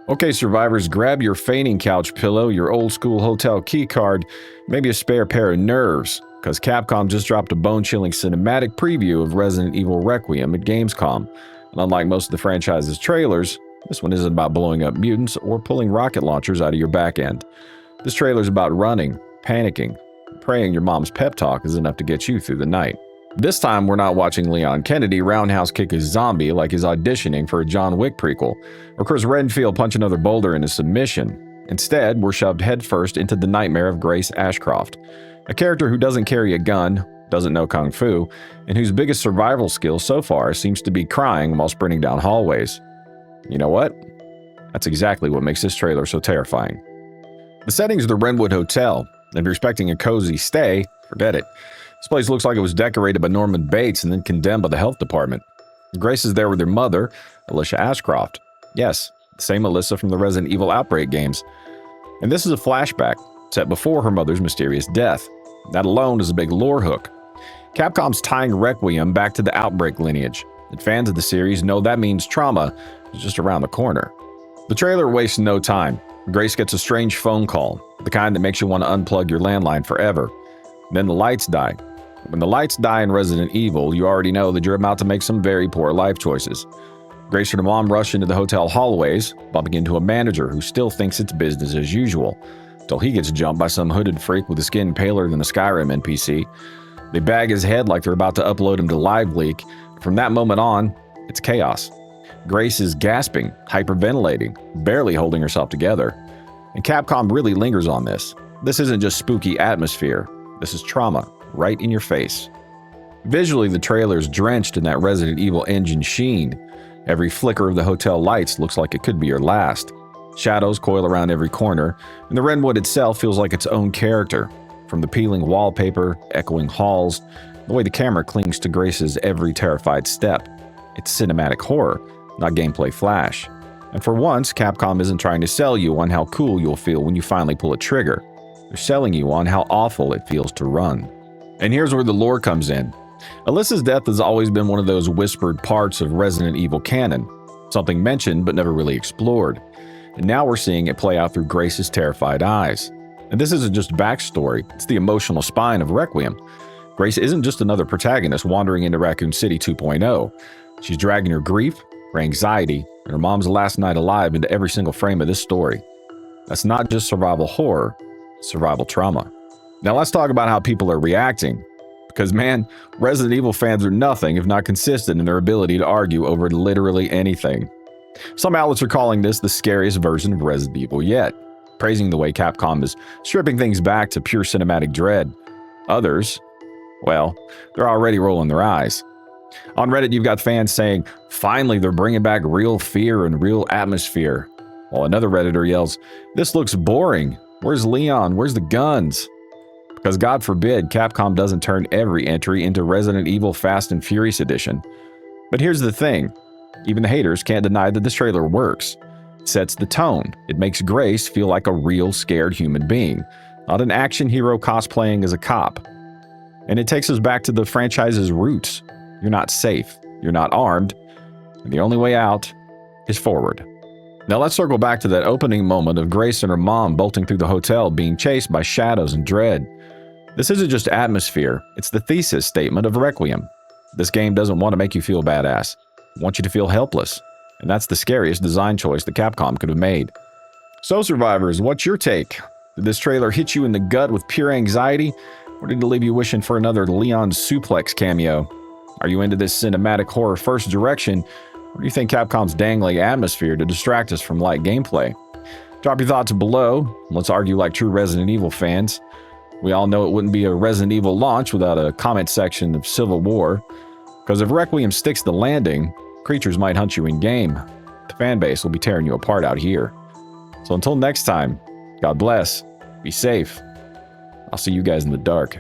Okay, survivors, grab your fainting couch pillow, your old school hotel keycard, maybe a spare pair of nerves, because Capcom just dropped a bone-chilling cinematic preview of Resident Evil Requiem at Gamescom. And unlike most of the franchise's trailers, this one isn't about blowing up mutants or pulling rocket launchers out of your back end. This trailer's about running, panicking, praying your mom's pep talk is enough to get you through the night. This time, we're not watching Leon Kennedy roundhouse kick a zombie like he's auditioning for a John Wick prequel, or Chris Redfield punch another boulder into submission. Instead, we're shoved headfirst into the nightmare of Grace Ashcroft, a character who doesn't carry a gun, doesn't know kung fu, and whose biggest survival skill so far seems to be crying while sprinting down hallways. You know what? That's exactly what makes this trailer so terrifying. The setting's the Wrenwood Hotel, and if you're expecting a cozy stay, forget it. This place looks like it was decorated by Norman Bates and then condemned by the health department. Grace is there with her mother, Alicia Ashcroft. Yes, the same Alyssa from the Resident Evil Outbreak games. And this is a flashback, set before her mother's mysterious death. That alone is a big lore hook. Capcom's tying Requiem back to the Outbreak lineage, and fans of the series know that means trauma is just around the corner. The trailer wastes no time. Grace gets a strange phone call, the kind that makes you want to unplug your landline forever. Then the lights die. When the lights die in Resident Evil, you already know that you're about to make some very poor life choices. Grace and her mom rush into the hotel hallways, bumping into a manager who still thinks it's business as usual, till he gets jumped by some hooded freak with a skin paler than a Skyrim NPC. They bag his head like they're about to upload him to LiveLeak. From that moment on, it's chaos. Grace is gasping, hyperventilating, barely holding herself together. And Capcom really lingers on this. This isn't just spooky atmosphere. This is trauma, right in your face. Visually, the trailer's drenched in that Resident Evil engine sheen. Every flicker of the hotel lights looks like it could be your last. Shadows coil around every corner, and the Wrenwood itself feels like its own character. From the peeling wallpaper, echoing halls, the way the camera clings to Grace's every terrified step. It's cinematic horror, not gameplay flash. And for once, Capcom isn't trying to sell you on how cool you'll feel when you finally pull a trigger. They're selling you on how awful it feels to run. And here's where the lore comes in. Alyssa's death has always been one of those whispered parts of Resident Evil canon, something mentioned but never really explored. And now we're seeing it play out through Grace's terrified eyes. And this isn't just backstory, it's the emotional spine of Requiem. Grace isn't just another protagonist wandering into Raccoon City 2.0. She's dragging her grief, her anxiety, and her mom's last night alive into every single frame of this story. That's not just survival horror, it's survival trauma. Now let's talk about how people are reacting. Because man, Resident Evil fans are nothing if not consistent in their ability to argue over literally anything. Some outlets are calling this the scariest version of Resident Evil yet, praising the way Capcom is stripping things back to pure cinematic dread. Others, well, they're already rolling their eyes. On Reddit, you've got fans saying, finally they're bringing back real fear and real atmosphere. While another Redditor yells, this looks boring. Where's Leon? Where's the guns? Because God forbid Capcom doesn't turn every entry into Resident Evil Fast and Furious Edition. But here's the thing. Even the haters can't deny that this trailer works. It sets the tone. It makes Grace feel like a real scared human being, not an action hero cosplaying as a cop. And it takes us back to the franchise's roots. You're not safe. You're not armed. And the only way out is forward. Now let's circle back to that opening moment of Grace and her mom bolting through the hotel being chased by shadows and dread. This isn't just atmosphere, it's the thesis statement of Requiem. This game doesn't want to make you feel badass. It wants you to feel helpless. And that's the scariest design choice that Capcom could have made. So survivors, what's your take? Did this trailer hit you in the gut with pure anxiety? Or did it leave you wishing for another Leon Suplex cameo? Are you into this cinematic horror first direction? Or do you think Capcom's dangling atmosphere to distract us from light gameplay? Drop your thoughts below. Let's argue like true Resident Evil fans. We all know it wouldn't be a Resident Evil launch without a comment section of civil war. Because if Requiem sticks the landing, creatures might hunt you in-game. The fanbase will be tearing you apart out here. So until next time, God bless, be safe. I'll see you guys in the dark.